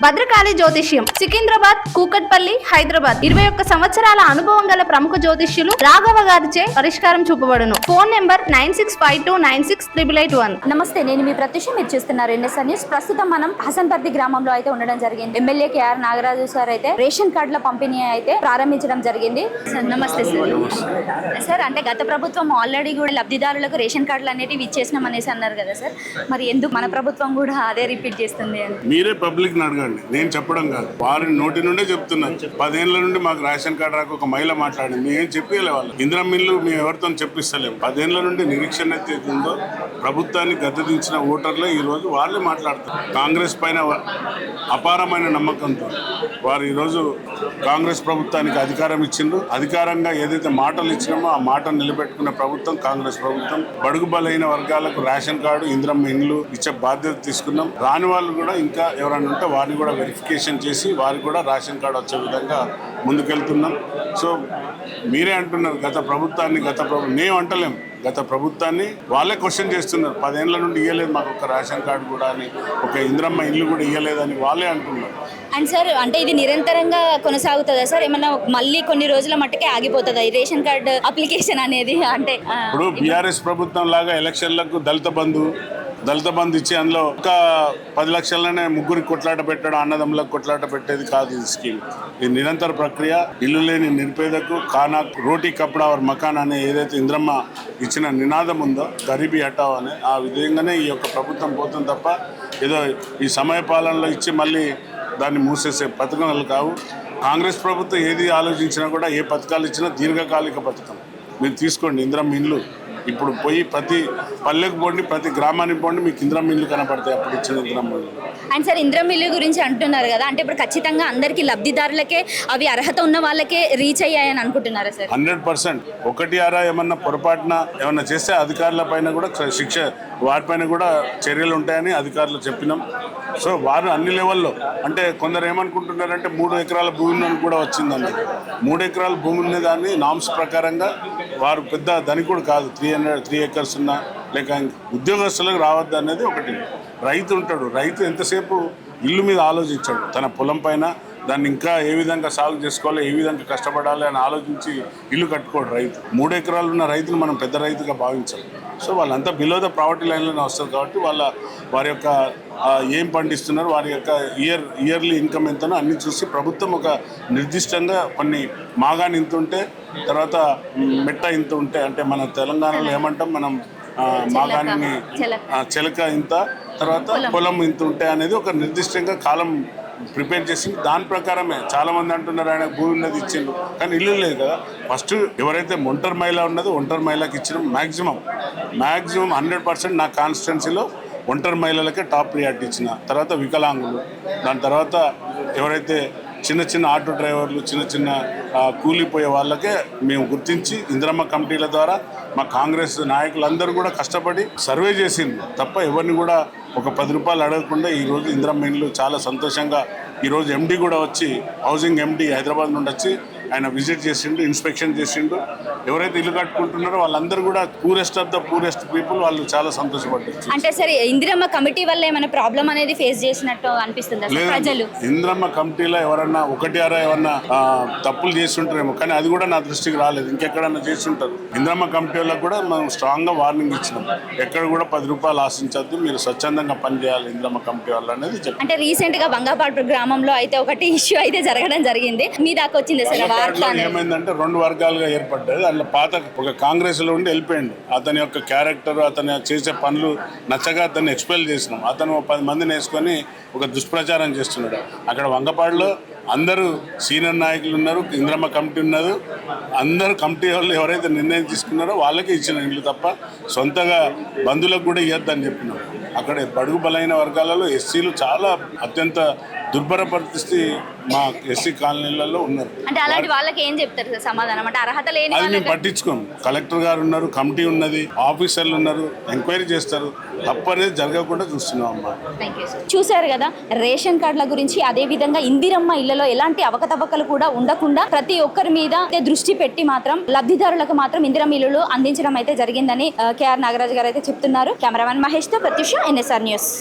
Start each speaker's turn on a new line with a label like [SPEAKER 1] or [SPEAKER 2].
[SPEAKER 1] భద్రకాళి జ్యోతిష్యం సికింద్రాబాద్, కూకట్పల్లి, హైదరాబాద్ 21 సంవత్సరాల అనుభవం గల ప్రముఖ జ్యోతిష్యులు రాఘవ గారిచే పరిష్కారం చూపబడును. Phone number 9652968881.
[SPEAKER 2] నమస్తే, నేను మీ ప్రత్యూష. మీరు చూస్తున్నారు ఎన్ఎస్ఆర్ న్యూస్. ప్రస్తుతం మనం హసన్పర్తి గ్రామంలో అయితే ఉండడం జరిగింది. ఎమ్మెల్యే కేఆర్ నాగరాజు సార్ అయితే రేషన్ కార్డుల పంపిణీ అయితే ప్రారంభించడం జరిగింది. సార్ నమస్తే సార్. సార్ అంటే గత ప్రభుత్వం ఆల్రెడీ కూడా లబ్ధిదారులకు రేషన్ కార్డులు అనేవి ఇచ్చేసినాం అనేసి అన్నారు కదా సార్, మరి ఎందుకు మన ప్రభుత్వం కూడా అదే రిపీట్ చేస్తుంది అని?
[SPEAKER 3] మీరే పబ్లిక్ అడగండి, నేను చెప్పడం కాదు, వారి నోటి నుండే చెప్తున్నాను. 10 ఏళ్ల నుండి మాకు రేషన్ కార్డు రాక ఒక మహిళ మాట్లాడింది, మేమేం చెప్పలే వాళ్ళు. ఇందిరమ్మ ఇల్లు మేము ఎవరితో చెప్పిస్తలేము. 10 ఏళ్ల నుండి నిరీక్షణ అయితే ఉందో ప్రభుత్వాన్ని గద్దెదించిన ఓటర్లే ఈ రోజు వాళ్ళే మాట్లాడుతారు. కాంగ్రెస్ పైన అపారమైన నమ్మకంతో వారు ఈరోజు కాంగ్రెస్ ప్రభుత్వానికి అధికారం ఇచ్చిండ్రు. అధికారంగా ఏదైతే మాటలు ఇచ్చినామో ఆ మాటను నిలబెట్టుకున్న ప్రభుత్వం కాంగ్రెస్ ప్రభుత్వం. బడుగు బలైన వర్గాలకు రేషన్ కార్డు, ఇందిరమ్మ ఇండ్లు ఇచ్చే బాధ్యత తీసుకున్నాం. రాని వాళ్ళు కూడా ఇంకా ఎవరైనా ఉంటే వారిని కూడా వెరిఫికేషన్ చేసి వారికి కూడా రేషన్ కార్డు వచ్చే విధంగా ముందుకెళ్తున్నాం. సో మీరే అంటున్నారు గత ప్రభుత్వాన్ని, మేము అంటలేము, గత ప్రభుత్వాన్ని వాళ్ళే క్వశ్చన్ చేస్తున్నారు. 10 ఏళ్ల నుండి ఇవ్వలేదు మాకు ఒక రేషన్ కార్డు కూడా అని, ఒక ఇందిరమ్మ ఇల్లు కూడా ఇవ్వలేదని వాళ్ళే అంటున్నారు.
[SPEAKER 2] అండ్ సార్ అంటే ఇది నిరంతరంగా కొనసాగుతుందా సార్? ఏమన్నా మళ్ళీ కొన్ని రోజుల మట్టుకే ఆగిపోతుందా ఈ రేషన్ కార్డు అప్లికేషన్ అనేది? అంటే
[SPEAKER 3] ఇప్పుడు బీఆర్ఎస్ ప్రభుత్వం లాగా ఎలక్షన్లకు దళిత బంధు ఇచ్చి అందులో ఒక 10 లక్షలనే ముగ్గురికి కొట్లాట పెట్టడం, అన్నదమ్ములకు కొట్లాట పెట్టేది కాదు ఈ స్కీమ్. ఇది నిరంతర ప్రక్రియ. ఇల్లు లేని నిరుపేదకు కానా రోటీ కపడా और మకాన్ అనే ఏదైతే ఇంద్రమ్మ ఇచ్చిన నినాదం ఉందో, గరీబీ హటావ్ అనే ఆ విధంగానే ఈ యొక్క ప్రభుత్వం పోతుంది తప్ప ఏదో ఈ సమయ పాలనలో ఇచ్చి మళ్ళీ దాన్ని మూసేసే పథకాలు కావు. కాంగ్రెస్ ప్రభుత్వం ఏది ఆలోచించినా కూడా ఏ పథకాలు ఇచ్చినా దీర్ఘకాలిక పథకం. మీరు తీసుకోండి ఇందిరమ్మ ఇల్లు. ఇప్పుడు పోయి ప్రతి పల్లెకు పోండి, ప్రతి గ్రామానికి పోండి, మీకు ఇందిరమ్మ ఇల్లు కనపడతాయి అప్పుడు ఇచ్చిన ఇందిరమ్మ ఇల్లు.
[SPEAKER 2] అండ్ సార్ ఇందిరమ్మ ఇల్లు గురించి అంటున్నారు కదా, అంటే ఇప్పుడు ఖచ్చితంగా అందరికీ లబ్ధిదారులకే అవి అర్హత ఉన్న వాళ్ళకే రీచ్ అయ్యాయని అనుకుంటున్నారా సార్?
[SPEAKER 3] 100%. ఒకటి ఆరా ఏమన్నా పొరపాటున ఏమన్నా చేస్తే అధికారుల పైన కూడా శిక్ష, వారిపైన కూడా చర్యలు ఉంటాయని అధికారులు చెప్పినాం. సో వారు అన్ని లెవెల్లో, అంటే కొందరు ఏమనుకుంటున్నారంటే 3 ఎకరాల భూమి కూడా వచ్చిందండి. 3 ఎకరాల భూమి ఉన్న దాన్ని నామ్స్ ప్రకారంగా వారు పెద్ద ధనికుడు కాదు. 3 ఎకర్స్ ఉన్నా లేక ఉద్యోగస్తులకు రావద్దు అనేది ఒకటి. రైతు ఉంటాడు, రైతు ఎంతసేపు ఇల్లు మీద ఆలోచించాడు, తన పొలం పైన దాన్ని ఇంకా ఏ విధంగా సాగు చేసుకోవాలి, ఏ విధంగా కష్టపడాలి అని ఆలోచించి ఇల్లు కట్టుకోడు రైతు. 3 ఎకరాలు ఉన్న రైతును మనం పెద్ద రైతుగా భావించాలి. సో వాళ్ళంతా బిలో ద ప్రావర్టీ లైన్లోనే వస్తారు కాబట్టి వారి యొక్క ఏం పండిస్తున్నారు, వారి యొక్క ఇయర్లీ ఇన్కమ్ ఎంతనో అన్ని చూసి ప్రభుత్వం ఒక నిర్దిష్టంగా కొన్ని మాగాని ఇంత ఉంటే, తర్వాత మెట్ట ఇంత ఉంటే, అంటే మన తెలంగాణలో ఏమంటాం మనం మాగాని చెలక ఇంత, తర్వాత పొలం ఇంత ఉంటే అనేది ఒక నిర్దిష్టంగా కాలం ప్రిపేర్ చేసి దాని ప్రకారమే. చాలా మంది అంటున్నారు ఆయన భూమి ఉన్నది ఇచ్చిండు, కానీ ఇల్లు లేదు కదా. ఫస్ట్ ఎవరైతే ఒంటరి మహిళ ఉన్నదో ఒంటరి మహిళకి ఇచ్చిన మ్యాక్సిమం 100% నా కాన్స్టిట్యున్సీలో ఒంటరి మహిళలకే టాప్ ప్రియారిటీ ఇచ్చిన, తర్వాత వికలాంగులు, దాని తర్వాత ఎవరైతే చిన్న ఆటో డ్రైవర్లు, చిన్న కూలిపోయే వాళ్ళకే మేము గుర్తించి ఇందిరమ్మ కమిటీల ద్వారా మా కాంగ్రెస్ నాయకులందరూ కూడా కష్టపడి సర్వే చేసింది తప్ప ఎవరిని కూడా ఒక 10 రూపాయలు అడగకుండా ఈరోజు ఇందిరమ్మ ఇండ్లు చాలా సంతోషంగా. ఈరోజు ఎండీ కూడా వచ్చి, హౌసింగ్ ఎండీ హైదరాబాద్ నుండి వచ్చి ఆయన విజిట్ చేసిండు, ఇన్స్పెక్షన్ చేసిండు. ఎవరైతే ఇల్లు కట్టుకుంటున్నారో వాళ్ళందరూ కూడా poorest of the poorest people, వాళ్ళు చాలా సంతోషపడ్డారు.
[SPEAKER 2] అంటే సరే ఇందిరమ్మ కమిటీ వల్ల ఏమైనా ప్రాబ్లం అనేది ఫేస్ చేసినట్టు అనిపిస్తుందా ప్రజలు?
[SPEAKER 3] ఇందిరమ్మ కమిటీలో ఎవరన్నా ఒకటి ఆరా ఏమన్నా తప్పులు చేస్తుంటారేమో, కానీ అది కూడా నా దృష్టికి రాలేదు. ఇంకెక్కడన్నా చేస్తుంటారు. ఇందిరమ్మ కమిటీ వాళ్ళకి కూడా మనం స్ట్రాంగ్ గా వార్నింగ్ ఇచ్చినాం, ఎక్కడ కూడా 10 రూపాయలు ఆశించద్దు, మీరు స్వచ్ఛందంగా పనిచేయాలి ఇందిరమ్మ కమిటీ వాళ్ళు అనేది చెప్పారు.
[SPEAKER 2] అంటే రీసెంట్ గా బంగాపాడు గ్రామంలో అయితే ఒకటి ఇష్యూ అయితే జరగడం జరిగింది, మీ దాకా వచ్చింది సార్?
[SPEAKER 3] ఏమైందంటే 2 వర్గాలుగా ఏర్పడ్డది. అందులో పాత ఒక కాంగ్రెస్ లో ఉండి వెళ్ళిపోయిండు. అతని యొక్క క్యారెక్టర్, అతను చేసే పనులు నచ్చగా అతన్ని ఎక్స్పెల్ చేసినాం. అతను 10 మందిని వేసుకొని ఒక దుష్ప్రచారం చేస్తున్నాడు. అక్కడ వంగపాడులో అందరూ సీనియర్ నాయకులు ఉన్నారు, ఇందిరమ్మ కమిటీ ఉన్నారు. అందరూ కమిటీ వాళ్ళు ఎవరైతే నిర్ణయం తీసుకున్నారో వాళ్ళకే ఇచ్చిన ఇల్లు తప్ప సొంతగా బంధువులకు కూడా ఇవ్వద్దని చెప్పినాం. అక్కడ బడుగు బలైన వర్గాలలో ఎస్సీలు చాలా అత్యంత దుర్భర పరిస్థితి మా ఎస్సీ కాలనీలలో ఉన్నారు.
[SPEAKER 2] అంటే అలాంటి వాళ్ళకి ఏం చెప్తారు సార్ సమాధానం? అంటే అర్హత లేని
[SPEAKER 3] అది మేము పట్టించుకోం. కలెక్టర్ గారు ఉన్నారు, కమిటీ ఉన్నది, ఆఫీసర్లు ఉన్నారు, ఎంక్వైరీ చేస్తారు. తప్పు అనేది జరగకుండా చూస్తున్నాం అమ్మా.
[SPEAKER 2] చూశారు కదా రేషన్ కార్డుల గురించి. అదే విధంగా ఇందిరమ్మ ఇళ్లలో ఎలాంటి అవకతవకలు కూడా ఉండకుండా ప్రతి ఒక్కరి మీద దృష్టి పెట్టి మాత్రం లబ్ధిదారులకు మాత్రం ఇందిరమ్మ ఇళ్లు అందించడం అయితే జరిగిందని కేఆర్ నాగరాజు గారు అయితే చెప్తున్నారు. కెమెరామెన్ మహేష్ తో ప్రత్యూష, ఎన్ఎస్ఆర్ న్యూస్.